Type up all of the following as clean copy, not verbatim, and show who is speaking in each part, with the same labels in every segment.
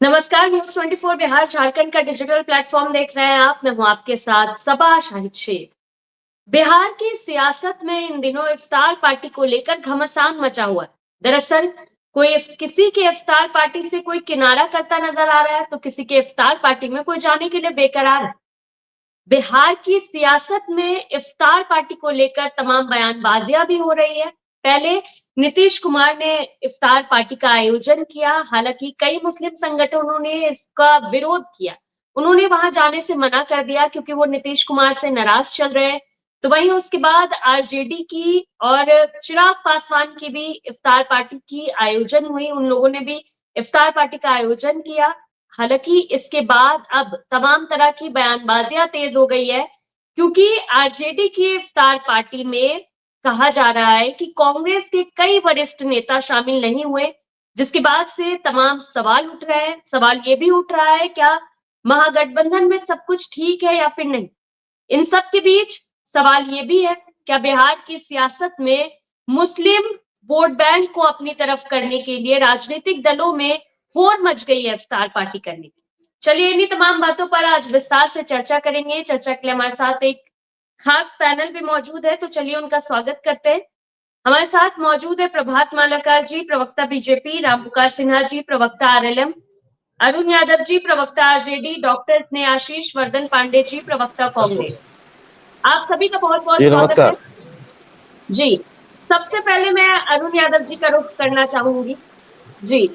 Speaker 1: नमस्कार। न्यूज़ 24 बिहार झारखंड का digital platform देख रहे हैं आप। मैं हूं आपके साथ सबा शाहिद शेख। बिहार की सियासत में इन दिनों इफ्तार पार्टी को लेकर घमासान मचा हुआ है। दरअसल किसी के इफ्तार पार्टी से कोई किनारा करता नजर आ रहा है, तो किसी के इफ्तार पार्टी में कोई जाने के लिए बेकरार है। बिहार की सियासत में इफ्तार पार्टी को लेकर तमाम बयानबाजियां भी हो रही है। पहले नीतीश कुमार ने इफ्तार पार्टी का आयोजन किया, हालांकि कई मुस्लिम संगठनों ने इसका विरोध किया। उन्होंने वहां जाने से मना कर दिया क्योंकि वो नीतीश कुमार से नाराज चल रहे हैं। तो वहीं उसके बाद आरजेडी की और चिराग पासवान की भी इफ्तार पार्टी की आयोजन हुई। उन लोगों ने भी इफ्तार पार्टी का आयोजन किया। हालांकि इसके बाद अब तमाम तरह की बयानबाजियां तेज हो गई है, क्योंकि आरजेडी की इफ्तार पार्टी में कहा जा रहा है कि कांग्रेस के कई वरिष्ठ नेता शामिल नहीं हुए, जिसके बाद से तमाम सवाल उठ रहे हैं। सवाल ये भी उठ रहा है, क्या महागठबंधन में सब कुछ ठीक है या फिर नहीं। इन सब के बीच सवाल ये भी है, क्या बिहार की सियासत में मुस्लिम वोट बैंक को अपनी तरफ करने के लिए राजनीतिक दलों में होड़ मच गई है इफ्तार पार्टी करने की। चलिए इन्हीं तमाम बातों पर आज विस्तार से चर्चा करेंगे। चर्चा के लिए हमारे साथ एक खास पैनल भी मौजूद है, तो चलिए उनका स्वागत करते हैं। हमारे साथ मौजूद है प्रभात मालाकार जी, प्रवक्ता बीजेपी, रामपुकार सिन्हा जी, प्रवक्ता आरएलएम, अरुण यादव जी, प्रवक्ता आरजेडी, डॉक्टर स्नेहाशीष वर्धन पांडे जी, प्रवक्ता कांग्रेस। आप सभी का बहुत बहुत
Speaker 2: जी
Speaker 1: स्वागत है।
Speaker 2: नमस्कार।
Speaker 1: जी, सबसे पहले मैं अरुण यादव जी का रुख करना चाहूंगी। जी,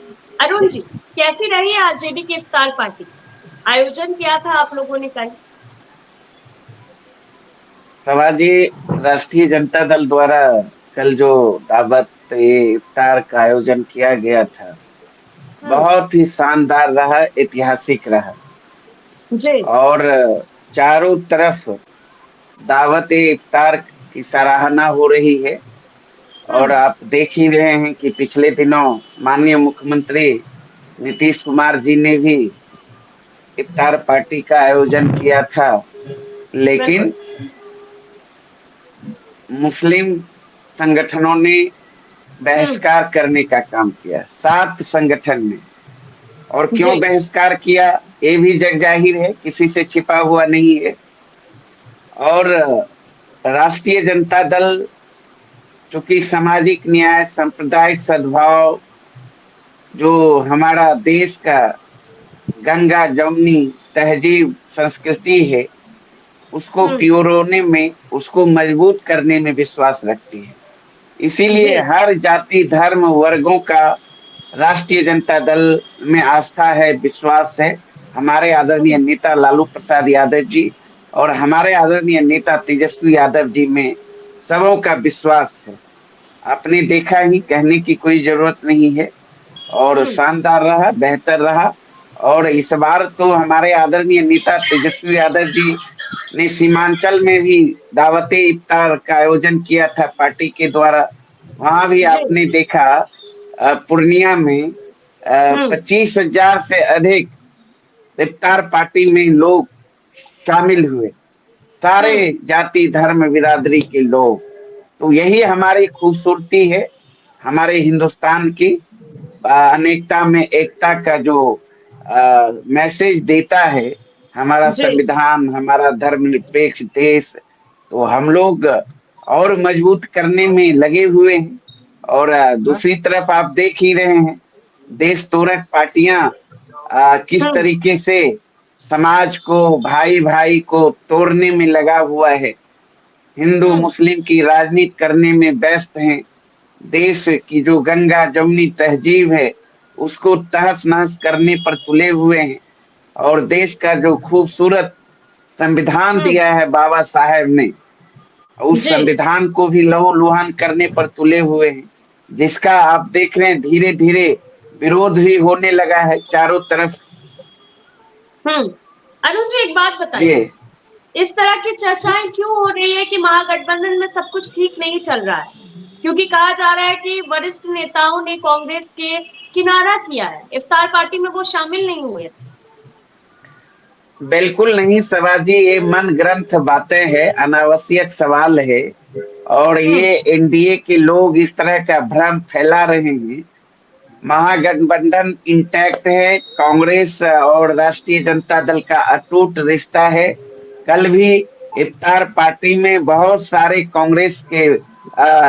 Speaker 1: अरुण जी, कैसी रही आरजेडी की इफ्तार पार्टी? आयोजन किया था आप लोगों ने कल।
Speaker 2: समाजी राष्ट्रीय जनता दल द्वारा कल जो दावत इफ्तार का आयोजन किया गया था,
Speaker 1: हम्म।
Speaker 2: बहुत ही शानदार रहा, ऐतिहासिक रहा।
Speaker 1: जी।
Speaker 2: और चारों तरफ दावत इफ्तार की सराहना हो रही है। और
Speaker 1: हम्म।
Speaker 2: आप देख ही रहे हैं कि पिछले दिनों माननीय मुख्यमंत्री नीतीश कुमार जी ने भी इफ्तार पार्टी का आयोजन किया था,
Speaker 1: बिल्कुल।
Speaker 2: लेकिन मुस्लिम संगठनों ने
Speaker 1: हम्म।
Speaker 2: बहिष्कार करने का काम किया, 7 संगठन ने। और क्यों
Speaker 1: जी।
Speaker 2: बहिष्कार किया, ये भी जग जाहिर है, किसी से छिपा हुआ नहीं है। और राष्ट्रीय जनता दल चूंकि सामाजिक न्याय, सांप्रदायिक सद्भाव, जो हमारा देश का गंगा जमुनी तहजीब संस्कृति है, उसको
Speaker 1: हम्म।
Speaker 2: पिरोने में, उसको मजबूत करने में विश्वास रखती है। इसीलिए
Speaker 1: जी।
Speaker 2: हर जाति धर्म वर्गों का राष्ट्रीय जनता दल में आस्था है, विश्वास है। हमारे आदरणीय
Speaker 1: हम्म।
Speaker 2: नेता लालू प्रसाद यादव जी और हमारे आदरणीय नेता तेजस्वी यादव जी में सबों का विश्वास है। आपने देखा ही, कहने की कोई जरूरत नहीं है। और
Speaker 1: हम्म।
Speaker 2: शानदार रहा, बेहतर रहा। और इस बार तो हमारे आदरणीय नेता तेजस्वी यादव जी ने सीमांचल में भी दावते इफ्तार का आयोजन किया था पार्टी के द्वारा। वहां भी
Speaker 1: जी।
Speaker 2: आपने देखा, पूर्णिया में
Speaker 1: हम्म।
Speaker 2: 25,000 से अधिक इफ्तार पार्टी में लोग शामिल हुए, सारे
Speaker 1: हम्म।
Speaker 2: जाति धर्म बिरादरी के लोग। तो यही हमारी खूबसूरती है, हमारे हिंदुस्तान की अनेकता में एकता का जो मैसेज देता है हमारा
Speaker 1: जी।
Speaker 2: संविधान, हमारा धर्मनिरपेक्ष देश। तो हम लोग और मजबूत करने में लगे हुए हैं। और दूसरी तरफ आप देख ही रहे हैं, देश तोड़क पार्टियां किस
Speaker 1: हम्म।
Speaker 2: तरीके से समाज को, भाई भाई को तोड़ने में लगा हुआ है, हिंदू
Speaker 1: हम्म।
Speaker 2: मुस्लिम की राजनीति करने में व्यस्त हैं। देश की जो गंगा जमुनी तहजीब है, उसको तहस नहस करने पर तुले हुए हैं। और देश का जो खूबसूरत संविधान
Speaker 1: हम्म।
Speaker 2: दिया है बाबा साहेब ने, उस
Speaker 1: जी।
Speaker 2: संविधान को भी लहूलुहान करने पर तुले हुए हैं, जिसका आप देख रहे हैं धीरे धीरे विरोध भी होने लगा है चारों तरफ।
Speaker 1: हम्म। अरुण जी, एक बात बताइए,
Speaker 2: ये
Speaker 1: इस तरह की चर्चाएं क्यों हो रही है कि महागठबंधन में सब कुछ ठीक नहीं चल रहा है? क्योंकि कहा जा रहा है कि वरिष्ठ नेताओं ने कांग्रेस के किनारा किया है, इफ्तार पार्टी में वो शामिल नहीं हुए थे।
Speaker 2: बिल्कुल नहीं शिवाजी, ये मन ग्रंथ बातें हैं, अनावश्यक सवाल है। और
Speaker 1: हम्म।
Speaker 2: ये एनडीए के लोग इस तरह का भ्रम फैला रहे हैं। महागठबंधन इंटैक्ट है। कांग्रेस और राष्ट्रीय जनता दल का अटूट रिश्ता है। कल भी इफ्तार पार्टी में बहुत सारे कांग्रेस के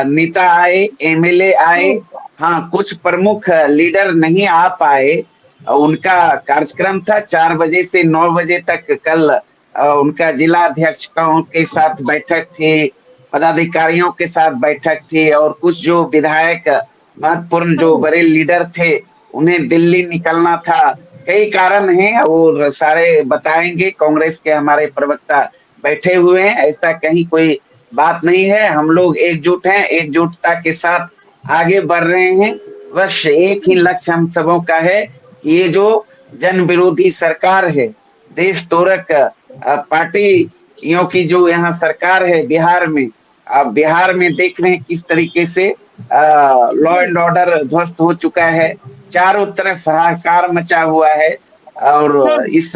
Speaker 2: नेता आए, एमएलए आए। हाँ, कुछ प्रमुख लीडर नहीं आ पाए। उनका कार्यक्रम था 4 बजे से 9 बजे तक। कल उनका जिला अध्यक्षों के साथ बैठक थी, पदाधिकारियों के साथ बैठक थी, और कुछ जो विधायक महत्वपूर्ण जो बड़े लीडर थे उन्हें दिल्ली निकलना था। कई कारण हैं, वो सारे बताएंगे। कांग्रेस के हमारे प्रवक्ता बैठे हुए हैं। ऐसा कहीं कोई बात नहीं है। हम लोग एकजुट हैं, एकजुटता के साथ आगे बढ़ रहे हैं। बस एक ही लक्ष्य हम सबों का है कि ये जो जन विरोधी सरकार है, देश तोड़क पार्टियों की जो यहाँ सरकार है बिहार में, अब बिहार में देख रहे हैं किस तरीके से लॉ एंड ऑर्डर ध्वस्त हो चुका है। चारों तरफ हाहाकार मचा हुआ है। और इस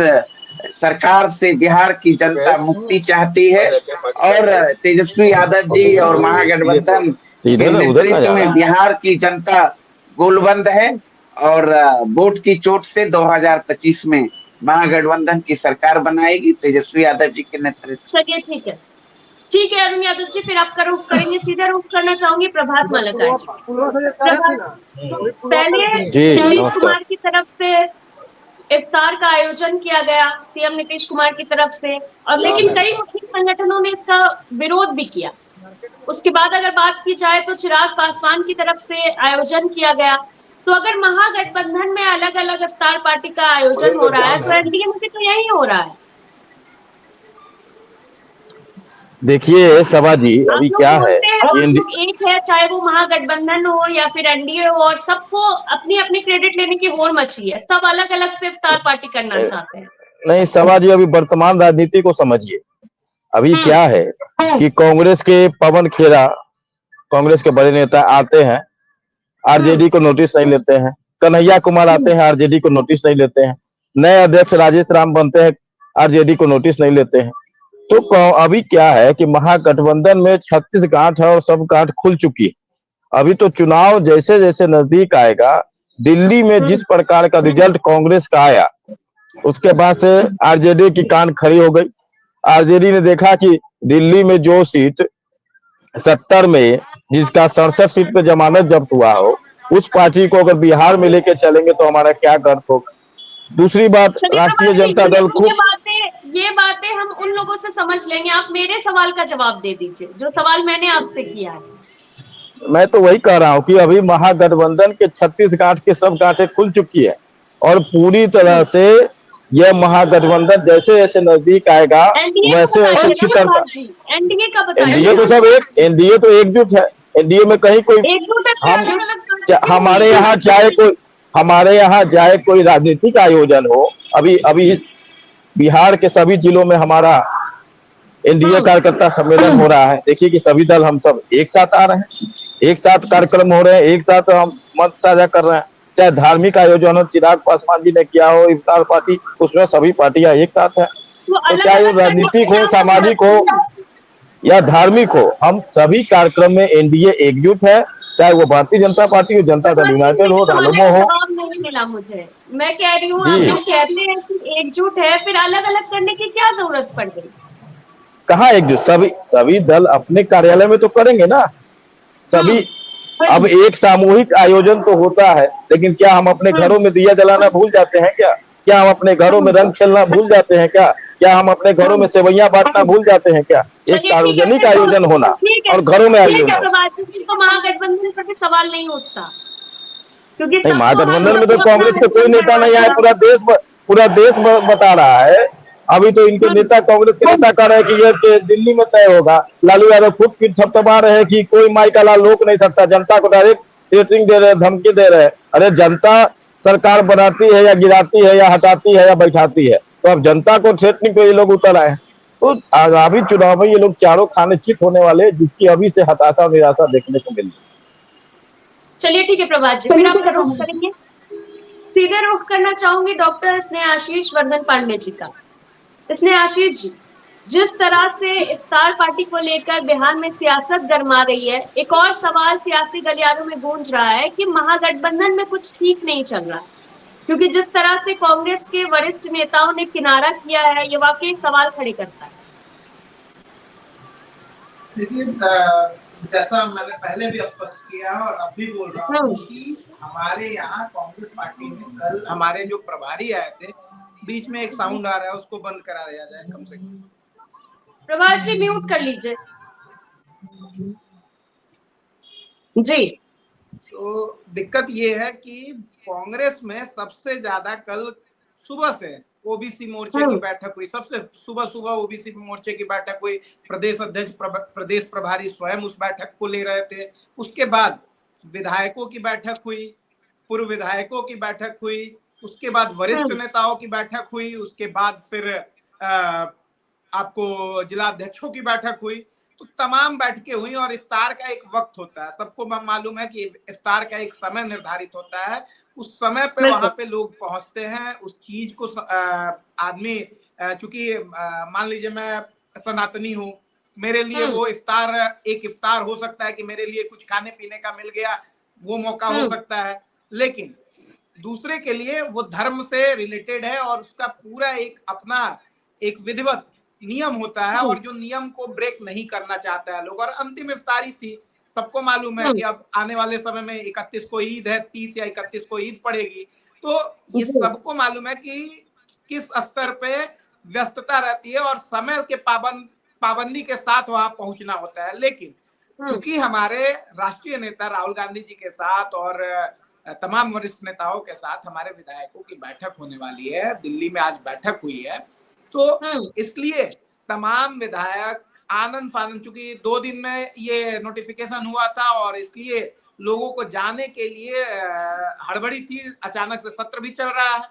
Speaker 2: सरकार से बिहार की जनता मुक्ति चाहती है। और तेजस्वी यादव जी और महागठबंधन के नेतृत्व में बिहार की जनता गोलबंद है। और वोट की चोट से 2025 में महागठबंधन की सरकार बनाएगी तेजस्वी यादव जी के नेतृत्व।
Speaker 1: चलिए ठीक है, ठीक है अरुण यादव जी, फिर आपका रुख करेंगे, सीधा रुख करना चाहूंगी प्रभात मालाकार जी। पहले नीतीश कुमार की तरफ से इफ्तार का आयोजन किया गया, सीएम नीतीश कुमार की तरफ से, और लेकिन कई मुस्लिम संगठनों ने इसका विरोध भी किया। उसके बाद अगर बात की जाए तो चिराग पासवान की तरफ से आयोजन किया गया। तो अगर महागठबंधन में अलग अलग इफ्तार पार्टी का आयोजन हो रहा है तो एनडीए में भी तो यही हो रहा है।
Speaker 3: देखिए सभा जी, अभी क्या है,
Speaker 1: एक है, चाहे वो महागठबंधन हो या फिर एनडीए हो, और सबको अपनी अपनी क्रेडिट लेने की होड़ मची है। सब अलग अलग से इफ्तार पार्टी करना चाहते हैं।
Speaker 3: नहीं सभा जी, अभी वर्तमान राजनीति को समझिए। अभी क्या है कि कांग्रेस के पवन खेरा, कांग्रेस के बड़े नेता आते हैं, आरजेडी को नोटिस नहीं लेते हैं। कन्हैया कुमार आते हैं, आरजेडी को नोटिस नहीं लेते हैं। नए अध्यक्ष राजेश राम बनते हैं, आरजेडी को नोटिस नहीं लेते हैं। तो अभी क्या है कि महागठबंधन में 36 गांठ है और सब गांठ खुल चुकी है। अभी तो चुनाव जैसे जैसे नजदीक आएगा, दिल्ली में जिस प्रकार का रिजल्ट कांग्रेस का आया, उसके बाद से आरजेडी की कान खड़ी हो गई। आरजेडी ने देखा कि दिल्ली में जो सीट 70 में, जिसका 67 सीट पे जमानत जब्त हुआ हो, उस पार्टी को अगर बिहार में लेके चलेंगे तो हमारा क्या गर्व होगा। दूसरी बात, राष्ट्रीय जनता दल खूब,
Speaker 1: ये बातें हम उन लोगों से समझ लेंगे। आप मेरे सवाल का जवाब दे दीजिए, जो सवाल मैंने आपसे किया है।
Speaker 3: मैं तो वही कह रहा हूँ कि अभी महागठबंधन के 36 गांठ के सब गांठें खुल चुकी है, और पूरी तरह से यह महागठबंधन जैसे जैसे नजदीक आएगा वैसे वैसे छितरता।
Speaker 1: एनडीए का बताइए।
Speaker 3: एनडीए तो सब एक, एनडीए तो एकजुट है। एनडीए में कहीं कोई हमारे यहाँ चाहे कोई राजनीतिक आयोजन हो, अभी बिहार के सभी जिलों में हमारा एनडीए कार्यकर्ता सम्मेलन हो रहा है। देखिए कि सभी दल हम सब एक साथ आ रहे हैं, एक साथ कार्यक्रम हो रहे हैं, एक साथ हम मत साझा कर रहे हैं। चाहे धार्मिक आयोजन हो, चिराग पासवान जी ने किया हो, इफ्तार पार्टी, उसमें सभी पार्टियां एक साथ है। तो चाहे वो राजनीतिक हो, सामाजिक हो या धार्मिक हो, हम सभी कार्यक्रम में एनडीए एकजुट है। चाहे वो भारतीय जनता पार्टी हो, जनता दल यूनाइटेड हो, रालोमो हो।
Speaker 1: नहीं मिला मुझे, मैं कह रही हूँ आप जो कहते हैं कि एकजुट है, फिर अलग अलग करने की क्या जरूरत पड़ गई?
Speaker 3: कहाँ एकजुट, सभी दल अपने कार्यालय में तो करेंगे ना सभी। अब एक सामूहिक आयोजन तो होता है, लेकिन क्या हम अपने घरों में दिया जलाना भूल जाते हैं क्या? क्या हम अपने घरों में रंग खेलना भूल जाते हैं क्या? क्या हम अपने घरों में सेवैयां बांटना भूल जाते हैं क्या? एक सार्वजनिक आयोजन होना और घरों में आयोजन होना।
Speaker 1: तो महागठबंधन पर भी सवाल नहीं उठता, क्योंकि
Speaker 3: नहीं, महागठबंधन में तो कांग्रेस के कोई नेता नहीं आए। पूरा देश बता रहा है। अभी तो इनके नेता, कांग्रेस के नेता कह रहे हैं कि ये दिल्ली में तय होगा। लालू यादव खुद की थपथपा रहे हैं कि कोई माई का लाल रोक नहीं सकता। जनता को डायरेक्ट थ्रेटनिंग दे रहे हैं, धमकी दे रहे हैं। अरे जनता सरकार बनाती है या गिराती है या हटाती है या बैठाती है, तो अब जनता को थ्रेटनिंग पे ये लोग उतर आए हैं। तो आगामी चुनाव में ये लोग चारों खाने चित होने वाले, जिसकी अभी से हताशा निराशा देखने को मिल रही है।
Speaker 1: चलिए ठीक है प्रभात जी, फिर आपका रुख करेंगे। सीधे रुख करना चाहूंगी डॉक्टर स्नेहाशीष वर्धन पांडे जी का। स्नेहाशीष जी, जिस तरह से इफ्तार पार्टी को लेकर बिहार में सियासत गरमा रही है, एक और सवाल सियासी गलियारों में गूंज रहा है कि महागठबंधन में कुछ ठीक नहीं चल रहा, क्योंकि जिस तरह से कांग्रेस के वरिष्ठ नेताओं ने किनारा किया है, ये वाकई सवाल खड़े करता है।
Speaker 4: देखिए, जैसा मैंने पहले भी स्पष्ट किया और अब भी बोल रहा हूँ कि हमारे यहाँ कांग्रेस पार्टी में कल हमारे जो प्रभारी आए थे, बीच में एक साउंड आ रहा है, उसको बंद करा दिया जाए कम से कम।
Speaker 1: प्रभात जी म्यूट कर लीजिए जी।
Speaker 4: तो दिक्कत ये है कि कांग्रेस में सबसे ज्यादा कल सुबह से ओबीसी मोर्चे की बैठक हुई, सबसे सुबह ओबीसी मोर्चे की बैठक हुई, प्रदेश अध्यक्ष प्रदेश प्रभारी स्वयं उस बैठक को ले रहे थे। उसके बाद विधायकों की बैठक हुई, पूर्व विधायकों की बैठक हुई, उसके बाद वरिष्ठ नेताओं की बैठक हुई, उसके बाद फिर आपको जिला अध्यक्षों की बैठक हुई। तो तमाम बैठकें हुई और इफ्तार का एक वक्त होता है, सबको मालूम है कि इफ्तार का एक समय निर्धारित होता है, उस समय पे वहां पे लोग पहुंचते हैं। उस चीज को आदमी, चूंकि मान लीजिए मैं सनातनी हूँ, मेरे लिए वो इफ्तार एक इफ्तार हो सकता है कि मेरे लिए कुछ खाने पीने का मिल गया, वो मौका हो सकता है, लेकिन दूसरे के लिए वो धर्म से रिलेटेड है और उसका पूरा एक अपना एक विधिवत नियम होता है और जो नियम को ब्रेक नहीं करना चाहता है लोग। और अंतिम इफ्तारी थी, सबको मालूम है कि अब आने वाले समय में 31 को ईद है, 30 या 31 को ईद पड़ेगी, तो ये सबको मालूम है कि किस स्तर पे व्यस्तता रहती है और समय के पाबंदी के साथ वहां पहुंचना होता है। लेकिन क्योंकि हमारे राष्ट्रीय नेता राहुल गांधी जी के साथ और तमाम वरिष्ठ नेताओं के साथ हमारे विधायकों की बैठक होने वाली है, दिल्ली में आज बैठक हुई है, तो इसलिए तमाम विधायक आनंद फानंद, चूंकि 2 दिन में ये नोटिफिकेशन हुआ था और इसलिए लोगों को जाने के लिए हड़बड़ी थी, अचानक से सत्र भी चल रहा है,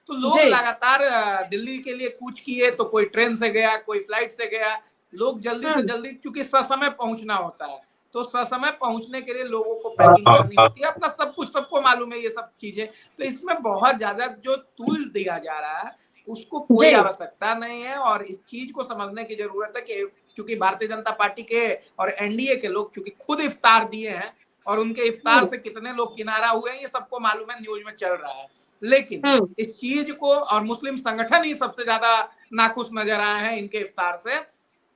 Speaker 4: तो लोग लगातार दिल्ली के लिए कूच किए, तो कोई ट्रेन से गया, कोई फ्लाइट से गया, लोग जल्दी से जल्दी, चूंकि ससमय पहुंचना होता है, तो ससमय पहुंचने के लिए लोगों को पैकिंग करनी होती है, अपना सब कुछ सबको मालूम है ये सब चीजें। तो इसमें बहुत ज्यादा जो टूल दिया जा रहा है उसको कोई आवश्यकता नहीं है और इस चीज को समझने की जरूरत है कि चूंकि भारतीय जनता पार्टी के और एनडीए के लोग चूंकि खुद इफ्तार दिए हैं और उनके इफ्तार से कितने लोग किनारा हुए हैं ये सबको मालूम है, न्यूज में चल रहा है, लेकिन इस चीज को, और मुस्लिम संगठन ही सबसे ज्यादा नाखुश नजर आए हैं इनके इफ्तार से,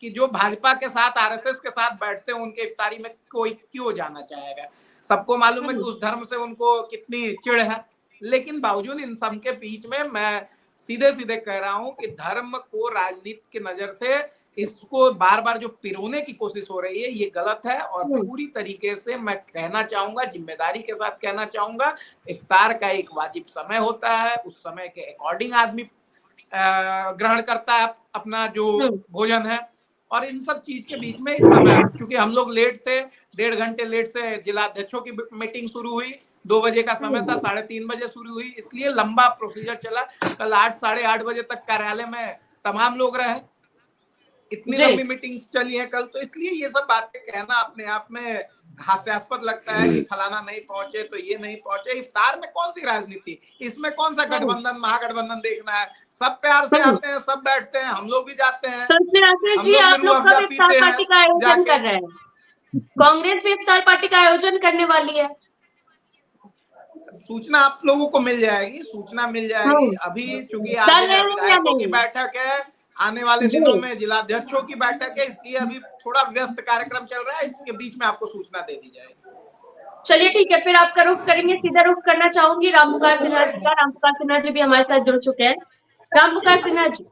Speaker 4: कि जो भाजपा के साथ आरएसएस के साथ बैठते हैं उनके इफ्तारी में कोई क्यों जाना चाहेगा। सबको मालूम है कि उस धर्म से उनको कितनी चिढ़ है, लेकिन बावजूद इन सब के बीच में मैं सीधे सीधे कह रहा हूं कि धर्म को राजनीति की नजर से इसको बार बार जो पिरोने की कोशिश हो रही है ये गलत है। और पूरी तरीके से मैं कहना चाहूंगा, जिम्मेदारी के साथ कहना चाहूंगा, इफ्तार का एक वाजिब समय होता है, उस समय के अकॉर्डिंग आदमी ग्रहण करता है अपना जो भोजन है, और इन सब चीज के बीच में एक समय, क्योंकि हम लोग लेट थे, 1.5 घंटे लेट से जिला अध्यक्षों की मीटिंग शुरू हुई, 2 बजे का समय था, 3:30 बजे शुरू हुई, इसलिए लंबा प्रोसीजर चला। कल 8 साढ़े 8 बजे तक कार्यालय में तमाम लोग रहे, इतनी लंबी मीटिंग्स चली है कल, तो इसलिए ये सब बातें कहना अपने आप में हास्यास्पद लगता है कि फलाना नहीं पहुंचे तो ये नहीं पहुंचे। इफ्तार में कौन सी राजनीति, इसमें कौन सा गठबंधन महागठबंधन देखना है, सब प्यार से आते हैं, सब बैठते हैं, हम लोग भी जाते हैं।
Speaker 1: जी, आप लोग कब इफ्तार पार्टी का आयोजन कर रहे हैं? कांग्रेस भी इफ्तार पार्टी का आयोजन करने वाली है,
Speaker 4: सूचना आप लोगों को मिल जाएगी, सूचना मिल जाएगी। अभी चूंकि आज विधायकों की बैठक है, आने वाले दिनों में जिलाध्यक्षों की बैठक है, इसलिए अभी थोड़ा व्यस्त कार्यक्रम चल रहा है, इसके बीच में आपको सूचना दे दी जाएगी।
Speaker 1: चलिए ठीक है, फिर आपका रुख करेंगे, सीधा रुख करना चाहूंगी रामपुकार सिन्हा जी का। रामपुकार सिन्हा जी भी हमारे साथ जुड़ चुके हैं। रामपुकार सिन्हा जी,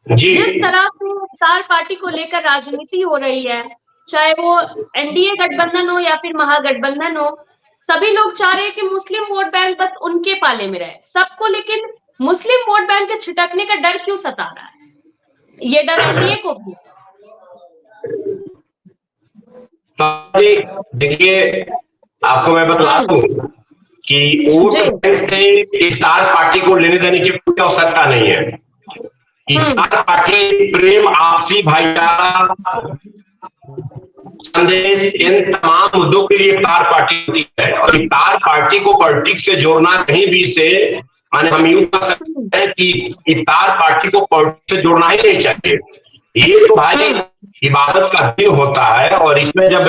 Speaker 1: जिस तरह से इफ्तार पार्टी को लेकर राजनीति हो रही है, चाहे वो एनडीए गठबंधन हो या फिर महागठबंधन हो, सभी लोग चाह रहे हैं कि मुस्लिम वोट बैंक बस उनके पाले में रहे सबको, लेकिन मुस्लिम वोट बैंक के छिटकने का डर क्यों सता रहा है? ये डर एनडीए को भी।
Speaker 5: देखिए, आपको मैं बता दूं कि वोट बैंक से इफ्तार पार्टी को लेने देने की कोई आवश्यकता नहीं है। इफ्तार पार्टी प्रेम, आपसी भाईचारा, संदेश, इन तमाम मुद्दों के लिए इफ्तार पार्टी होती है। और इफ्तार पार्टी को पॉलिटिक्स से जोड़ना कहीं भी से, माने हम यूं कह सकते हैं कि इफ्तार पार्टी को पॉलिटिक्स से जोड़ना ही नहीं चाहिए। ये तो भाई इबादत का दिन होता है, और इसमें जब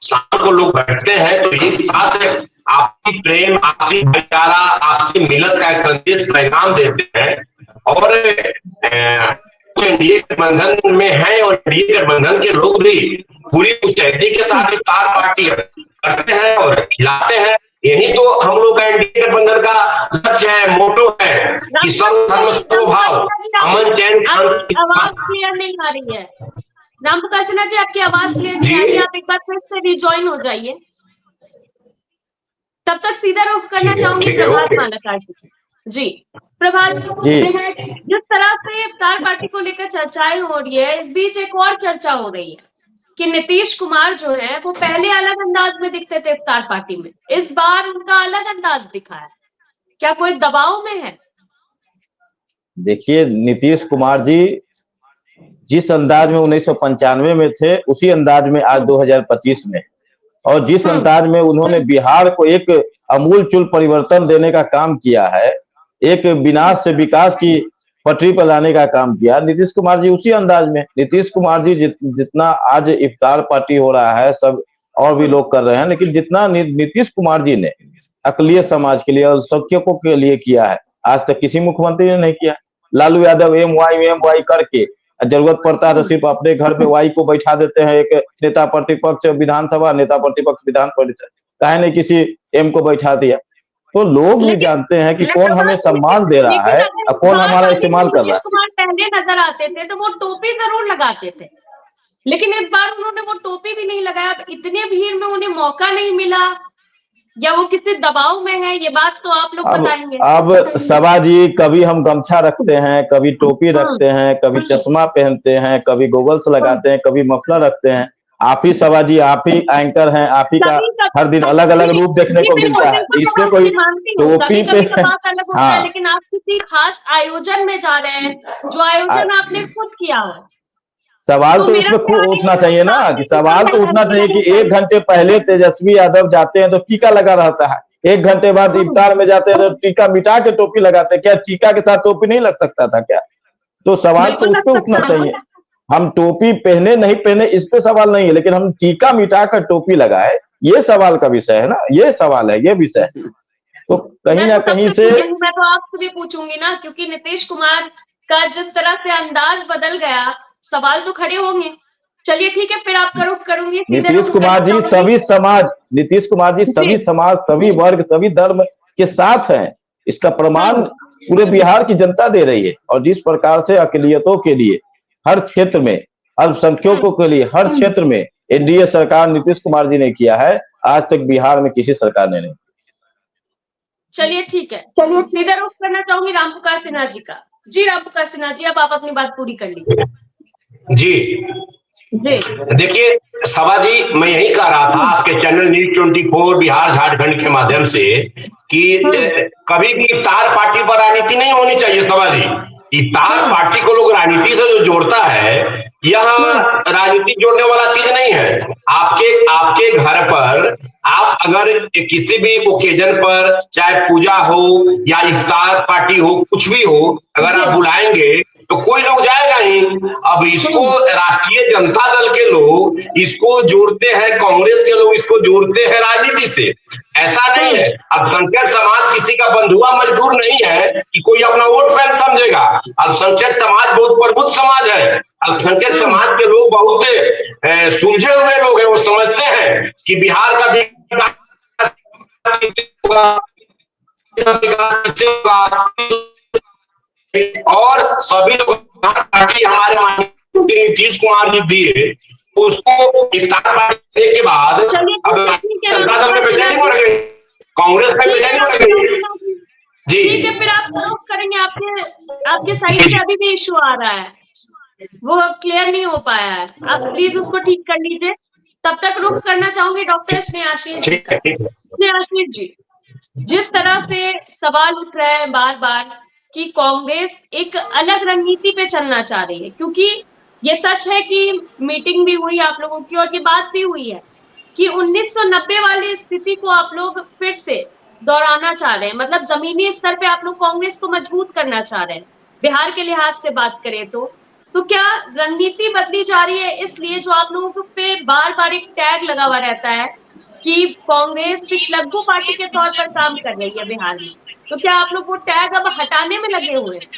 Speaker 5: शाम को लोग बैठते हैं तो एक साथ आपसी प्रेम, आपसी भाईचारा, आपसी मिलत का एक संदेश पैगाम देते हैं। और एनडीए गठबंधन में है, और एनडीए गठबंधन के लोग भी पूरी मुस्तैदी के साथ इफ्तार पार्टी करते हैं और खिलाते हैं। यही तो हम लोग का एनडीए गठबंधन का लक्ष्य है, मोटो है कि सर्व धर्म स्वभाव, अमन चैन
Speaker 1: आवाज क्लियर नहीं आ रही है। राम प्रकाश सिन्हा जी, आपकी आवाज क्लियर नहीं आ रही है, आप एक बार फिर से रिजॉइन हो जाइए। तब तक सीधा रुख करना चाहूंगी प्रभात मालाकार जी। प्रभात जी, जिस तरह से इफ्तार पार्टी को लेकर चर्चाएं हो रही है, इस बीच एक और चर्चा हो रही है कि नीतीश कुमार जो है वो पहले अलग अंदाज में दिखते थे इफ्तार पार्टी में, इस बार उनका अलग अंदाज दिखा है, क्या कोई दबाव में है?
Speaker 3: देखिए, नीतीश कुमार जी जिस अंदाज में 1995 में थे, उसी अंदाज में आज 2025 में, और जिस अंदाज में उन्होंने बिहार को एक अमूलचूल परिवर्तन देने का काम किया है, एक विनाश से विकास की पटरी पर लाने का काम किया नीतीश कुमार जी उसी अंदाज में। नीतीश कुमार जी जितना आज इफ्तार पार्टी हो रहा है, सब और भी लोग कर रहे हैं, लेकिन जितना नीतीश कुमार जी ने अकलियत समाज के लिए और सबको के लिए किया है, आज तक किसी मुख्यमंत्री ने नहीं किया। लालू यादव एम वाई करके जरूरत पड़ता है तो सिर्फ अपने घर पे वाई को बैठा देते हैं, एक नेता प्रतिपक्ष विधानसभा, नेता प्रतिपक्ष विधान परिषद, काहे नहीं किसी एम को बैठा दिया। तो लोग भी जानते हैं कि कौन हमें सम्मान दे रहा है और कौन हमारा इस्तेमाल कर रहा है।
Speaker 1: कुमार पहले नजर आते थे तो वो टोपी जरूर लगाते थे, लेकिन इस बार उन्होंने वो टोपी भी नहीं लगाया। अब इतने भीड़ में उन्हें मौका नहीं मिला, या वो किसी दबाव में है, ये बात तो आप लोग बताएंगे।
Speaker 3: अब सभा जी, कभी हम गमछा रखते हैं, कभी टोपी रखते हैं, कभी चश्मा पहनते हैं, कभी गोगल्स लगाते हैं, कभी मफलर रखते हैं। आप ही सभा जी, आप ही एंकर हैं, आप ही का हर दिन अलग अलग रूप देखने को मिलता है। इसमें कोई टोपी पे
Speaker 1: हाँ, लेकिन आप किसी खास आयोजन में जा रहे हैं, जो आयोजन आपने खुद किया हो,
Speaker 3: सवाल तो इसमें खुद उठना चाहिए ना, कि सवाल तो उठना चाहिए कि 1 घंटे पहले तेजस्वी यादव जाते हैं तो टीका लगा रहता है, 1 घंटे बाद इफ्तार में जाते हैं तो टीका मिटा के टोपी लगाते हैं। क्या टीका के साथ टोपी नहीं लग सकता था क्या? तो सवाल तो उस पर उठना चाहिए। हम टोपी पहने नहीं पहने इस पे सवाल नहीं है, लेकिन हम टीका मिटा कर टोपी लगाए, ये सवाल का विषय है ना, ये सवाल है, ये विषय है। तो कहीं ना कहीं से
Speaker 1: मैं तो आपसे भी पूछूंगी ना, क्योंकि नीतीश कुमार का जिस तरह से अंदाज बदल गया, सवाल तो खड़े होंगे। चलिए ठीक है, फिर आपका रुख करूंगी।
Speaker 3: नीतीश कुमार जी सभी समाज, नीतीश कुमार जी सभी समाज, सभी वर्ग, सभी धर्म के साथ हैं, इसका प्रमाण पूरे बिहार की जनता दे रही है। और जिस प्रकार से अकलियतों के लिए हर क्षेत्र में, अल्पसंख्यकों के लिए हर क्षेत्र में एनडीए सरकार नीतीश कुमार जी ने किया है, आज तक बिहार में किसी सरकार ने नहीं।
Speaker 1: चलिए ठीक है, चलिए सीधा रुख करना चाहूंगी राम प्रकाश सिन्हा जी का। जी राम प्रकाश सिन्हा जी, अब आप अपनी बात पूरी कर लीजिए।
Speaker 5: जी देखिए सभा जी, मैं यही कह रहा था आपके चैनल न्यूज 24 बिहार झारखंड के माध्यम से कि कभी भी इफ्तार पार्टी पर राजनीति नहीं होनी चाहिए। सभा जी, इफ्तार पार्टी को लोग राजनीति से जो जोड़ता है, यह राजनीति जोड़ने वाला चीज नहीं है। आपके घर पर आप अगर किसी भी ओकेजन पर, चाहे पूजा हो या इफ्तार पार्टी हो, कुछ भी हो, अगर आप बुलाएंगे तो कोई लोग जाएगा ही। अब इसको राष्ट्रीय जनता दल के लोग इसको जोड़ते हैं, कांग्रेस के लोग इसको जोड़ते हैं राजनीति से, ऐसा नहीं है। अब अल्पसंख्यक समाज किसी का बंधुआ मजदूर नहीं है कि कोई अपना वोट बैंक समझेगा। अल्पसंख्यक समाज बहुत प्रबुद्ध समाज है। अल्पसंख्यक समाज के लोग बहुत सुलझे हुए लोग हैं, वो समझते हैं कि बिहार का विकास और सभी लोग पार्टी हमारे माननीय नीतीश कुमार जी दिए, उसको इफ्तार पार्टी के बाद अब जनता दल में पैसे नहीं बढ़ेंगे, कांग्रेस में पैसे नहीं बढ़ेंगे। जी
Speaker 1: ठीक है, फिर आप रुख करेंगे। आपके साइड से अभी भी इशू आ रहा है, वो क्लियर नहीं हो पाया है, आप प्लीज उसको ठीक कर लीजिए। तब तक रुख करना चाहूंगी डॉक्टर स्नेहाशीष जी का। स्नेहाशीष जी, जिस तरह से सवाल उठ रहे हैं बार बार कि कांग्रेस एक अलग रणनीति पे चलना चाह रही है, क्योंकि ये सच है कि मीटिंग भी हुई आप लोगों की, और ये बात भी हुई है कि 1990 वाली स्थिति को आप लोग फिर से दोहराना चाह रहे हैं। मतलब जमीनी स्तर पे आप लोग कांग्रेस को मजबूत करना चाह रहे हैं। बिहार के लिहाज से बात करें तो तो क्या रणनीति बदली जा रही है? इसलिए जो आप लोगों पे बार बार एक टैग लगा हुआ रहता है कि कांग्रेस पिछलग्गू पार्टी के तौर पर काम कर रही है बिहार में, तो क्या आप लोग वो टैग अब हटाने में लगे हुए हैं?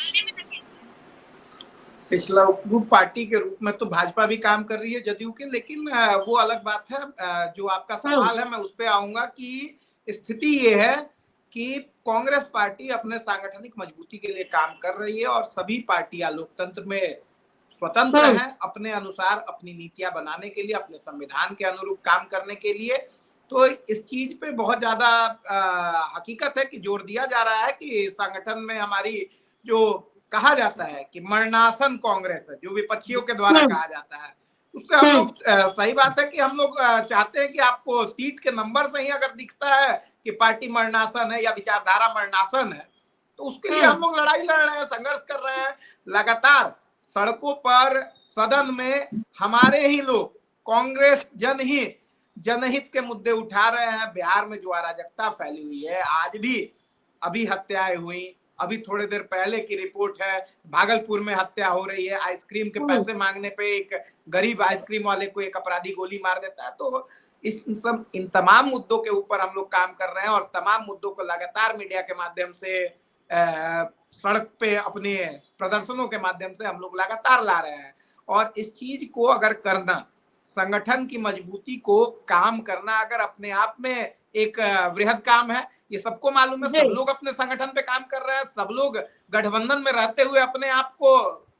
Speaker 4: पिछलग्गू पार्टी के रूप में तो भाजपा भी काम कर रही है जदयू के, लेकिन वो अलग बात है। जो आपका सवाल है मैं उस पर आऊंगा कि स्थिति ये है कि कांग्रेस पार्टी अपने सांगठनिक मजबूती के लिए काम कर रही है और सभी पार्टियां लोकतंत्र में स्वतंत्र हैं अपने अनुसार अपनी नीतियां बनाने के लिए, अपने संविधान के अनुरूप काम करने के लिए। तो इस चीज पे बहुत ज्यादा हकीकत है कि जोर दिया जा रहा है कि संगठन में हमारी जो कहा जाता है कि मरणासन कांग्रेस है, जो विपक्षियों के द्वारा कहा जाता है, उससे हम लोग सही बात है कि हम लोग चाहते हैं कि आपको सीट के नंबर से ही अगर दिखता है कि पार्टी मरणासन है या विचारधारा मरणासन है, तो उसके लिए हम लोग लड़ाई लड़ रहे हैं, संघर्ष कर रहे हैं। लगातार सड़कों पर, सदन में हमारे ही लोग कांग्रेस जनहित के मुद्दे उठा रहे हैं। बिहार में जो अराजकता फैली हुई है, आज भी अभी हत्याएं हुई, अभी थोड़ी देर पहले की रिपोर्ट है भागलपुर में हत्या हो रही है, आइसक्रीम के पैसे मांगने पे एक गरीब आइसक्रीम वाले को एक अपराधी गोली मार देता है। तो इन तमाम मुद्दों के ऊपर हम लोग काम कर रहे हैं और तमाम मुद्दों को लगातार मीडिया के माध्यम से सड़क पे अपने प्रदर्शनों के माध्यम से हम लोग लगातार ला रहे हैं। और इस चीज को अगर करना, संगठन की मजबूती को काम करना अगर अपने आप में एक वृहद काम है, ये सबको मालूम है। सब लोग अपने संगठन पे काम कर रहे हैं, सब लोग गठबंधन में रहते हुए अपने आप को,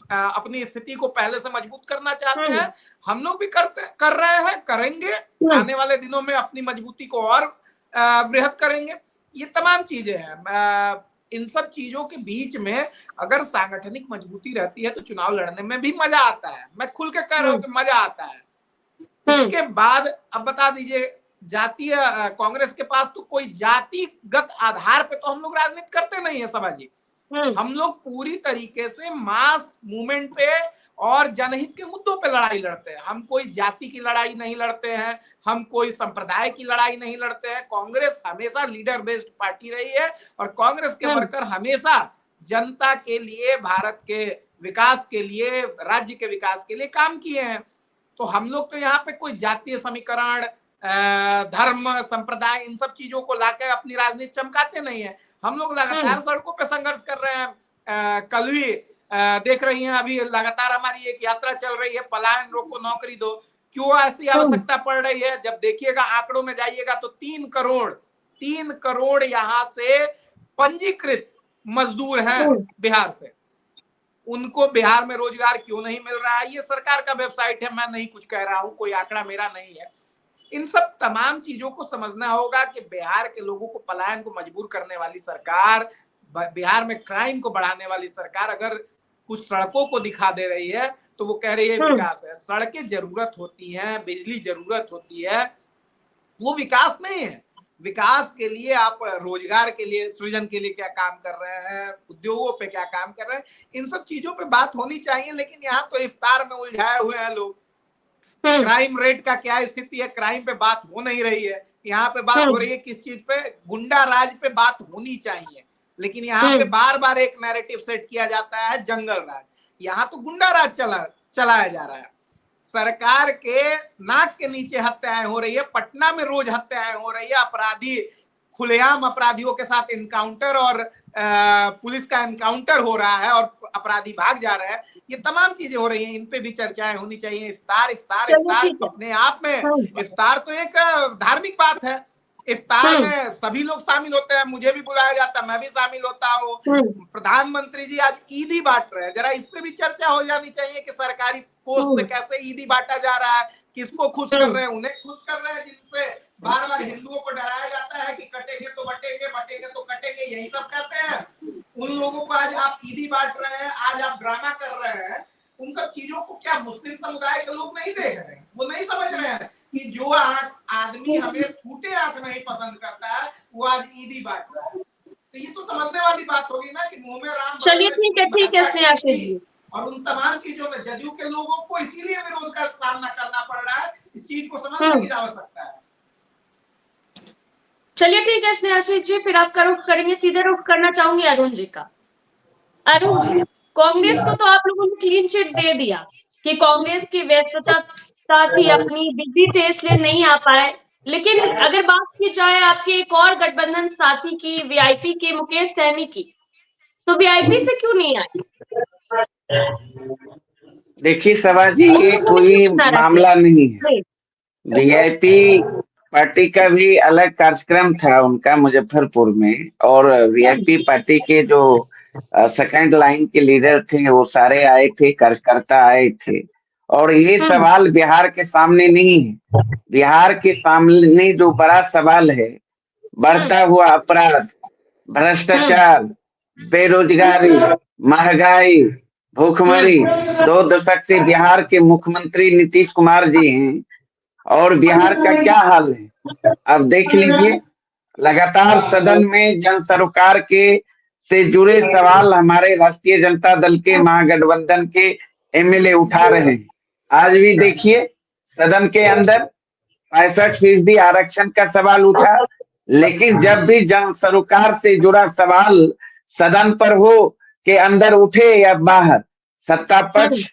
Speaker 4: अपनी स्थिति को पहले से मजबूत करना चाहते हैं। हम लोग भी कर रहे हैं, करेंगे, आने वाले दिनों में अपनी मजबूती को और वृहद करेंगे। ये तमाम चीजें हैं। इन सब चीजों के बीच में अगर सांगठनिक मजबूती रहती है तो चुनाव लड़ने में भी मजा आता है। मैं खुल के कह रहा हूँ कि मजा आता है। उसके बाद अब बता दीजिए, जातीय कांग्रेस के पास तो कोई जातिगत आधार पे तो हम लोग राजनीति करते नहीं है सभा जी। हम लोग पूरी तरीके से मास मूवमेंट पे और जनहित के मुद्दों पे लड़ाई लड़ते हैं। हम कोई जाति की लड़ाई नहीं लड़ते हैं, हम कोई संप्रदाय की लड़ाई नहीं लड़ते हैं। कांग्रेस हमेशा लीडर बेस्ड पार्टी रही है और कांग्रेस के वर्कर हमेशा जनता के लिए, भारत के विकास के लिए, राज्य के विकास के लिए काम किए हैं। तो हम लोग तो यहाँ पे कोई जातीय समीकरण, धर्म, संप्रदाय, इन सब चीजों को लाकर अपनी राजनीति चमकाते नहीं है। हम लोग लगातार सड़कों पे संघर्ष कर रहे हैं। कल भी देख रही हैं, अभी लगातार हमारी एक यात्रा चल रही है, पलायन रोको नौकरी दो। क्यों ऐसी आवश्यकता पड़ रही है? जब देखिएगा आंकड़ों में जाइएगा तो 3 करोड़ यहाँ से पंजीकृत मजदूर हैं बिहार से। उनको बिहार में रोजगार क्यों नहीं मिल रहा है? ये सरकार का वेबसाइट है, मैं नहीं कुछ कह रहा हूं, कोई आंकड़ा मेरा नहीं है। इन सब तमाम चीजों को समझना होगा कि बिहार के लोगों को पलायन को मजबूर करने वाली सरकार, बिहार में क्राइम को बढ़ाने वाली सरकार अगर कुछ सड़कों को दिखा दे रही है तो वो कह रही है विकास है। सड़कें जरूरत होती हैं, बिजली जरूरत होती है, वो विकास नहीं है। विकास के लिए आप रोजगार के लिए, सृजन के लिए क्या काम कर रहे हैं, उद्योगों पे क्या काम कर रहे हैं, इन सब चीजों पे बात होनी चाहिए। लेकिन यहाँ तो इफ्तार में उलझाए हुए हैं लोग। क्राइम रेट का क्या स्थिति है, क्राइम पे बात हो नहीं रही है। यहाँ पे बात हो रही है किस चीज पे? गुंडा राज पे बात होनी चाहिए। लेकिन यहाँ पे बार बार एक नैरेटिव सेट किया जाता है जंगल राज। यहाँ तो गुंडा राज चलाया जा रहा है। सरकार के नाक के नीचे हत्याएं हो रही है। पटना में रोज हत्याएं हो रही है। अपराधी, खुलेआम अपराधियों के साथ इनकाउंटर और पुलिस का एनकाउंटर हो रहा है और अपराधी भाग जा रहे हैं। ये तमाम चीजें हो रही हैं, इन पे भी चर्चाएं होनी चाहिए। इफ्तार अपने आप में, इफ्तार तो एक धार्मिक बात है। इफ्तार में सभी लोग शामिल होते हैं, मुझे भी बुलाया जाता है, मैं भी शामिल होता हूँ। प्रधानमंत्री जी आज ईदी बांट रहे हैं, जरा इस पे भी चर्चा हो जानी चाहिए कि सरकारी पोस्ट से कैसे ईदी बांटा जा रहा है, किसको खुश कर रहे हैं? उन्हें खुश कर रहे हैं जिनसे बार बार हिंदुओं को डराया जाता है कि कटेंगे तो बटेंगे, बटेंगे तो कटेंगे, यही सब कहते हैं। उन लोगों को आज आप ईदी बांट रहे हैं, आज आप ड्रामा कर रहे हैं। उन सब चीजों को क्या मुस्लिम समुदाय के लोग नहीं देख रहे हैं? वो नहीं समझ रहे हैं कि जो आदमी हमें फूटे आंख नहीं पसंद करता है वो आज ईदी बांट रहा है। तो ये तो समझने वाली बात होगी ना कि मुंह में राम।
Speaker 1: चलिए ठीक है स्नेहाशीष जी।
Speaker 4: और उन तमाम चीजों में जदयू के लोगों को इसीलिए विरोध का सामना करना पड़ रहा है। इस चीज को समझने की आवश्यकता है।
Speaker 1: चलिए ठीक है स्नेहाशीष जी, फिर आपका रुख करेंगे, सीधे रुख करना चाहूंगी अरुण जी का। अरुण जी, कांग्रेस को तो आप लोगों ने क्लीन चिट दे दिया कि कांग्रेस की व्यस्तता थी, अपनी बिजी थे, इसलिए नहीं आ पाए। लेकिन अगर बात की जाए आपके एक और गठबंधन साथी की, वीआईपी के मुकेश सहनी की, तो वीआईपी से क्यों नहीं आए?
Speaker 2: देखिए सभा जी, ये कोई मामला नहीं है। वीआईपी पार्टी का भी अलग कार्यक्रम था उनका मुजफ्फरपुर में, और वीआईपी पार्टी के जो सेकंड लाइन के लीडर थे वो सारे आए थे, कार्यकर्ता आए थे। और ये सवाल बिहार के सामने नहीं है। बिहार के सामने जो बड़ा सवाल है, बढ़ता हुआ अपराध, भ्रष्टाचार, बेरोजगारी, महंगाई, भूखमरी। 2 दशक से बिहार के मुख्यमंत्री नीतीश कुमार जी हैं, और बिहार का क्या हाल है अब देख लीजिए। लगातार सदन में जन सरोकार के से जुड़े सवाल हमारे राष्ट्रीय जनता दल के महागठबंधन के एमएलए उठा रहे हैं। आज भी देखिए सदन के अंदर 65% आरक्षण का सवाल उठा, लेकिन जब भी जन सरोकार से जुड़ा सवाल सदन पर हो के अंदर उठे या बाहर, सत्ता पक्ष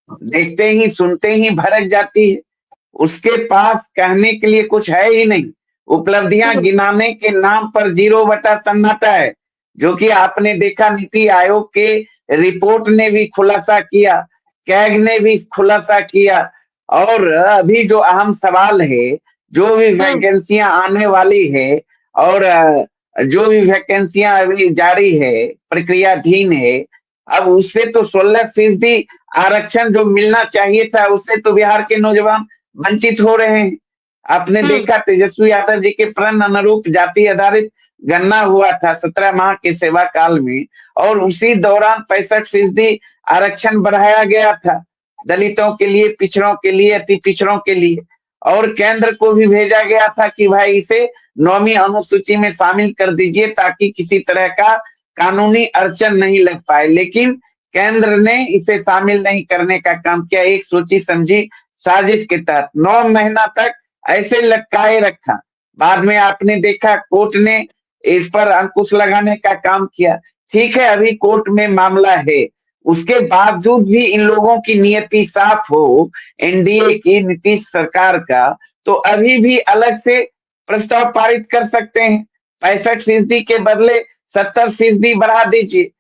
Speaker 2: देखते ही सुनते ही भड़क जाती है। उसके पास कहने के लिए कुछ है ही नहीं। उपलब्धियां गिनाने के नाम पर 0 सन्नाटा है, जो कि आपने देखा नीति आयोग के रिपोर्ट ने भी खुलासा किया, कैग ने भी खुलासा किया। और अभी जो अहम सवाल है, जो भी वैकेंसियां आने वाली है और जो भी वैकेंसियां अभी जारी है, प्रक्रियाधीन है, अब उससे तो 16% आरक्षण जो मिलना चाहिए था, उससे तो बिहार के नौजवान वंचित हो रहे हैं। आपने देखा तेजस्वी यादव जी के प्रण अनुरूप जाति आधारित गणना हुआ था 17 माह के सेवा काल में, और उसी दौरान 65% आरक्षण बढ़ाया गया था दलितों के लिए, पिछड़ों के लिए, अति पिछड़ों के लिए। और केंद्र को भी भेजा गया था कि भाई इसे 9वीं अनुसूची में शामिल कर दीजिए, ताकि किसी तरह का कानूनी अड़चन नहीं लग पाए। लेकिन केंद्र ने इसे शामिल नहीं करने का काम किया, एक सोची समझी साजिश के तहत 9 महीना तक ऐसे लटकाए रखा। बाद में आपने देखा कोर्ट ने इस पर अंकुश लगाने का काम किया। ठीक है, अभी कोर्ट में मामला है, उसके बावजूद भी इन लोगों की नियति साफ हो, एनडीए की नीतीश सरकार का, तो अभी भी अलग से प्रस्ताव पारित कर सकते हैं। 65% के बदले 70% बढ़ा दीजिए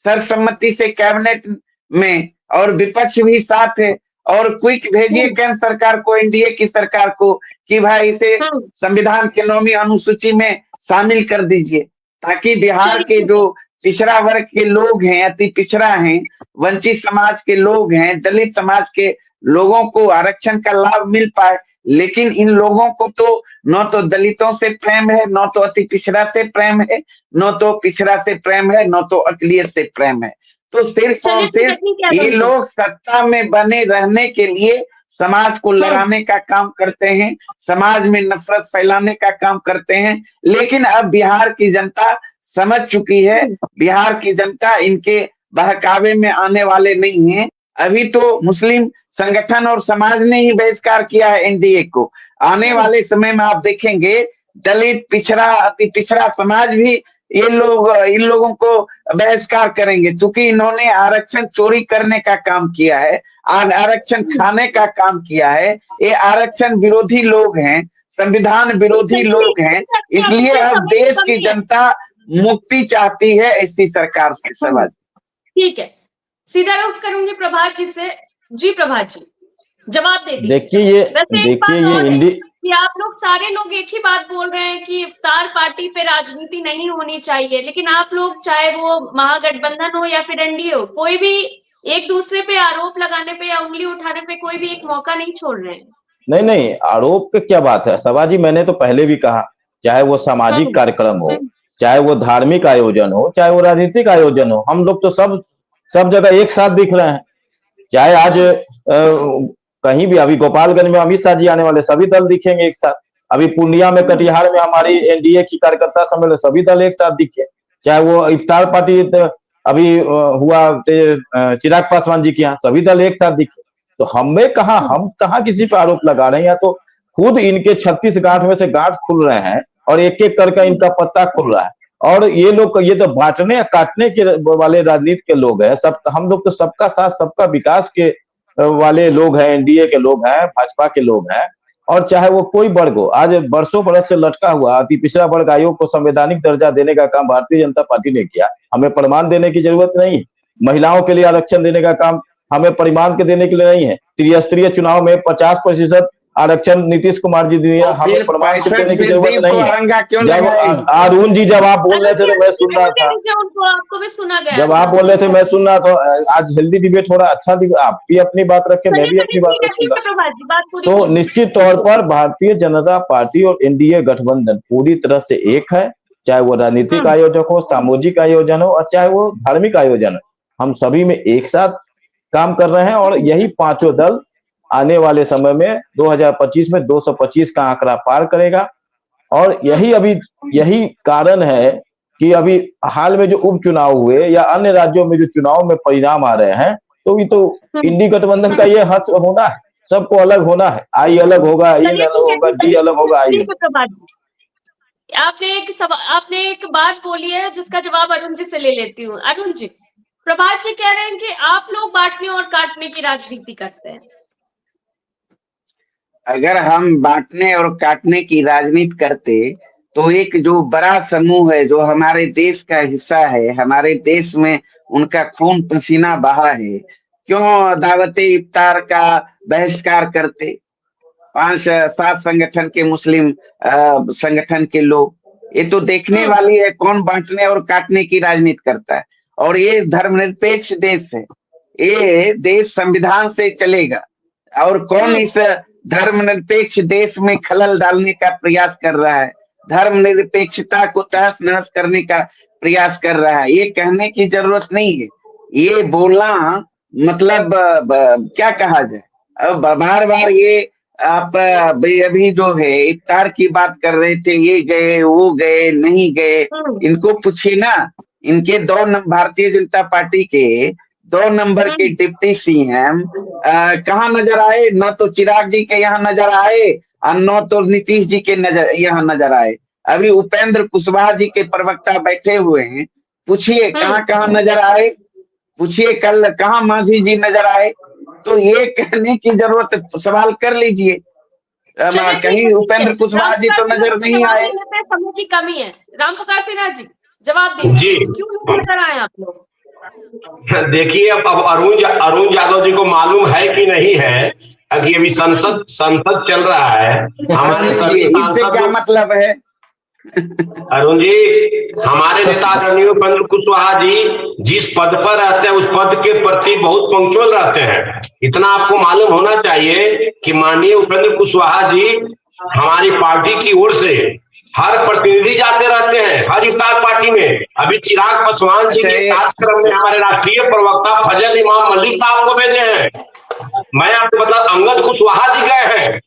Speaker 2: सर्वसम्मति से कैबिनेट में, और विपक्ष भी साथ है। और क्विक भेजिए केंद्र सरकार को, एनडीए की सरकार को, कि भाई इसे संविधान के 9वीं अनुसूची में शामिल कर दीजिए, ताकि बिहार के जो पिछड़ा वर्ग के लोग हैं, अति पिछड़ा हैं, वंचित समाज के लोग हैं, दलित समाज के लोगों को आरक्षण का लाभ मिल पाए। लेकिन इन लोगों को तो न तो दलितों से प्रेम है, न तो अति पिछड़ा से प्रेम है, न तो पिछड़ा से प्रेम है, न तो अकलियत से प्रेम है। तो सिर्फ और सिर्फ ये लोग सत्ता में बने रहने के लिए समाज को लड़ाने का काम करते हैं, समाज में नफरत फैलाने का काम करते हैं। लेकिन अब बिहार की जनता समझ चुकी है, बिहार की जनता इनके बहकावे में आने वाले नहीं है। अभी तो मुस्लिम संगठन और समाज ने ही बहिष्कार किया है एनडीए को। आने वाले समय में आप देखेंगे दलित, पिछड़ा, अति पिछड़ा समाज भी इन लोगों को बहिष्कार करेंगे, क्योंकि इन्होंने आरक्षण चोरी करने का काम किया है, आरक्षण खाने का काम किया है। ये आरक्षण विरोधी लोग हैं, संविधान विरोधी लोग हैं। इसलिए अब देश की जनता मुक्ति चाहती है ऐसी सरकार से। समाज
Speaker 1: ठीक है, सीधा रुख करूंगी प्रभात जी से। जी प्रभात जी, जवाब दे दीजिए।
Speaker 3: देखिए ये
Speaker 1: कि आप लोग सारे लोग एक ही बात बोल रहे हैं कि इफ्तार पार्टी पे राजनीति नहीं होनी चाहिए, लेकिन आप लोग, चाहे वो महागठबंधन हो या फिर एनडीए हो, कोई भी एक दूसरे पे आरोप लगाने पे या उंगली उठाने पे कोई भी एक मौका नहीं छोड़ रहे हैं।
Speaker 3: नहीं, आरोप की क्या बात है सभा जी, मैंने तो पहले भी कहा, चाहे वो सामाजिक कार्यक्रम हो, चाहे वो धार्मिक आयोजन हो, चाहे वो राजनीतिक आयोजन हो, हम लोग तो सब जगह एक साथ दिख रहे हैं। चाहे आज कहीं भी, अभी गोपालगंज में अमित शाह जी आने वाले, सभी दल दिखेंगे एक साथ। अभी पूर्णिया में, कटिहार में हमारी एनडीए की कार्यकर्ता सम्मेलन, सभी दल एक साथ दिखे। चाहे वो इफ्तार पार्टी अभी हुआ चिराग पासवान जी के यहाँ, सभी दल एक साथ दिखे। तो हम कहाँ किसी पर आरोप लगा रहे हैं, या तो खुद इनके 36 गांठ में से गांठ खुल रहे हैं और एक एक करके इनका पत्ता खुल रहा है। और ये लोग ये तो बांटने या काटने के वाले राजनीति के लोग हैं। सब हम लोग तो सबका साथ सबका विकास के वाले लोग हैं, एनडीए के लोग हैं, भाजपा के लोग हैं। और चाहे वो कोई वर्ग हो, आज बरसों बरस से लटका हुआ अति पिछड़ा वर्ग आयोग को संवैधानिक दर्जा देने का काम भारतीय जनता पार्टी ने किया। हमें प्रमाण देने की जरूरत नहीं। महिलाओं के लिए आरक्षण देने का काम हमें परिमाण के देने के लिए नहीं है। त्रिस्तरीय चुनाव में 50% आरक्षण नीतीश कुमार जी दिए, हमें प्रमाण के देने की जरूरत नहीं है। जब अरुण जी जब आप बोल रहे थे तो मैं सुन रहा था,
Speaker 1: आपको भी सुना गया,
Speaker 3: जब आप बोल रहे थे मैं सुन रहा था। आज हेल्दी डिबेट हो रहा, अच्छा आप भी अपनी बात रखें, मैं भी अपनी बात रखूंगा। तो निश्चित तौर पर भारतीय जनता पार्टी और एनडीए गठबंधन पूरी तरह से एक है, चाहे वो राजनीतिक आयोजक हो, सामाजिक आयोजन हो और चाहे वो धार्मिक आयोजन हो। हम सभी में एक साथ काम कर रहे हैं और यही पांचों दल आने वाले समय में 2025 में 225 का आंकड़ा पार करेगा। और यही कारण है कि अभी हाल में जो उपचुनाव हुए या अन्य राज्यों में जो चुनाव में परिणाम आ रहे हैं, तो ये तो इंडी गठबंधन का ये हक होना है, सबको अलग होना है। आई अलग होगा, आई अलग होगा, डी अलग होगा, आई।
Speaker 1: आपने एक बात बोली है जिसका जवाब अरुण जी से ले लेती हूँ। अरुण जी, प्रभात जी कह रहे हैं कि आप लोग बांटने और काटने की राजनीति करते हैं।
Speaker 2: अगर हम बांटने और काटने की राजनीति करते तो एक जो बड़ा समूह है, जो हमारे देश का हिस्सा है, हमारे देश में उनका खून पसीना बहा है, क्यों दावते इफ्तार का बहिष्कार करते? 5-7 संगठन के मुस्लिम संगठन के लोग, ये तो देखने वाली है कौन बांटने और काटने की राजनीति करता है। और ये धर्मनिरपेक्ष देश है, ये देश संविधान से चलेगा। और कौन इस धर्मनिरपेक्ष देश में खलल डालने का प्रयास कर रहा है, धर्मनिरपेक्षता को तहस नहस करने का प्रयास कर रहा है? ये कहने की जरूरत नहीं है, ये बोलना मतलब क्या कहा जाए। अब बार बार ये आप अभी जो है इफ्तार की बात कर रहे थे, ये गए वो गए नहीं गए, इनको पूछिए ना। इनके भारतीय जनता पार्टी के 2 नंबर के डिप्टी सीएम कहाँ नजर आए? न तो चिराग जी के यहाँ नजर आए और न तो नीतीश जी के यहाँ नजर आए। अभी उपेंद्र कुशवाहा जी के प्रवक्ता बैठे हुए हैं, पूछिए कहाँ कहाँ नजर आए, पूछिए कल कहाँ मांझी जी नजर आए। तो ये कहने की जरूरत, सवाल कर लीजिए, कहीं उपेंद्र कुशवाहा जी तो नजर नहीं आए।
Speaker 1: समय की कमी है। रामप्रकाश सिन्हा जी जवाब दीजिए, क्यों नजर आए आप लोग?
Speaker 5: देखिए, अब अरुण यादव जी को मालूम है कि नहीं है कि अभी संसद चल रहा है, हमारे सभी
Speaker 2: इससे क्या मतलब है?
Speaker 5: अरुण जी, हमारे नेता आदरणीय उपेंद्र कुशवाहा जी जिस पद पर रहते हैं उस पद के प्रति बहुत पंक्चुअल रहते हैं। इतना आपको मालूम होना चाहिए कि माननीय उपेंद्र कुशवाहा जी हमारी पार्टी की ओर से हर प्रतिनिधि जाते रहते हैं हर इफ्तार पार्टी में। अभी चिराग पासवान जी के कार्यक्रम में हमारे राष्ट्रीय प्रवक्ता फजल इमाम मलिक साहब को भेजे हैं। मैं आपको बता, अंगद कुशवाहा जी गए हैं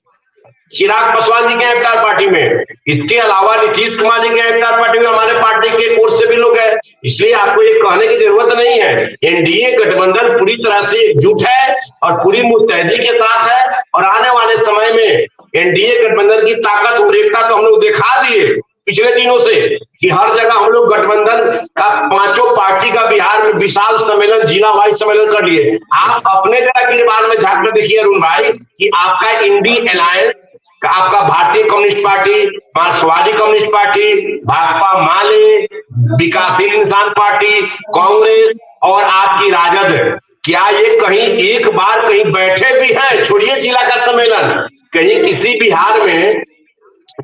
Speaker 5: चिराग पासवान जी के इफ्तार पार्टी में। इसके अलावा नीतीश कुमार जी के इफ्तार पार्टी में हमारे पार्टी के ओर से भी लोग हैं। इसलिए आपको ये कहने की जरूरत नहीं है। एनडीए गठबंधन पूरी तरह से एकजुट है और पूरी मुस्तैदी के साथ है। और आने वाले समय में एनडीए गठबंधन की ताकत और एकता तो हम लोग दिखा दिए पिछले दिनों से कि हर जगह हम लोग गठबंधन का पांचों पार्टी का बिहार में विशाल सम्मेलन, जिला वाइज सम्मेलन कर लिए। आप अपने जगह के बाद में झांक कर देखिए अरुण भाई कि आपका इंडी अलायंस, आपका भारतीय कम्युनिस्ट पार्टी, मार्क्सवादी कम्युनिस्ट पार्टी, भाकपा माले, विकासशील इंसान पार्टी, कांग्रेस और आपकी राजद, क्या ये कहीं एक बार कहीं बैठे भी हैं? छोड़िए जिला का सम्मेलन, कहीं किसी बिहार में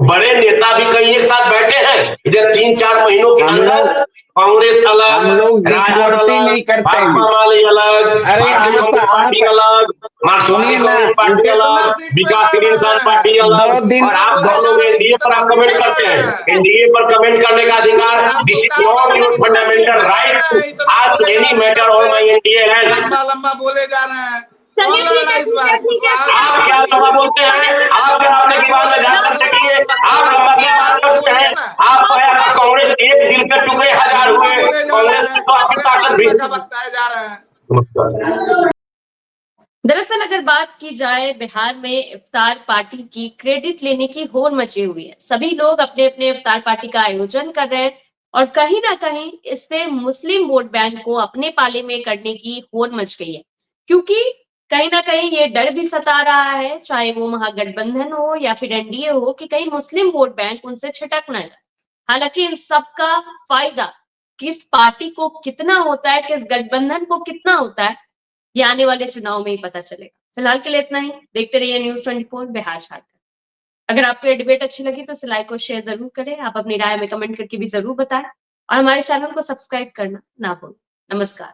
Speaker 5: बड़े नेता भी कहीं एक साथ बैठे हैं? इधर 3-4 महीनों के अंदर कांग्रेस अलग, राजद अलग, भाकपा माले अलग, भारतीय कम्युनिस्ट पार्टी अलग, मार्क्सवादी कम्युनिस्ट पार्टी अलग, विकासशील इंसान पार्टी अलग। और आप दोनों एनडीए पर आप कमेंट करते हैं। एनडीए पर कमेंट करने का अधिकार, this is not your fundamental right to ask any matter on my NDA है।
Speaker 4: लंबा बोले जा रहे हैं।
Speaker 1: चलिए ठीक है,
Speaker 5: आप क्या लंबा बोलते हैं? आप क्या अपने की बात में ध्यान कर सकिए? आप लंबा की बात करते हैं। आप कांग्रेस एक दिल के टुकड़े हजार हुए, कांग्रेस की तो आपकी ताकत भी
Speaker 4: बताए जा रहे हैं।
Speaker 1: दरअसल अगर बात की जाए, बिहार में इफ्तार पार्टी की क्रेडिट लेने की होड़ मची हुई है। सभी लोग अपने अपने इफ्तार पार्टी का आयोजन कर रहे हैं और कहीं ना कहीं इससे मुस्लिम वोट बैंक को अपने पाले में करने की होड़ मच गई है, क्योंकि कहीं ना कहीं ये डर भी सता रहा है, चाहे वो महागठबंधन हो या फिर एनडीए हो, कि कहीं मुस्लिम वोट बैंक उनसे छिटक ना जाए। हालांकि इन सबका फायदा किस पार्टी को कितना होता है, किस गठबंधन को कितना होता है, ये आने वाले चुनाव में ही पता चलेगा। फिलहाल के लिए इतना ही। देखते रहिए न्यूज़ 24 बिहार झारखंड। अगर आपको ये डिबेट अच्छी लगी तो इसे लाइक और शेयर जरूर करें। आप अपनी राय में कमेंट करके भी जरूर बताएं और हमारे चैनल को सब्सक्राइब करना ना भूलें। नमस्कार।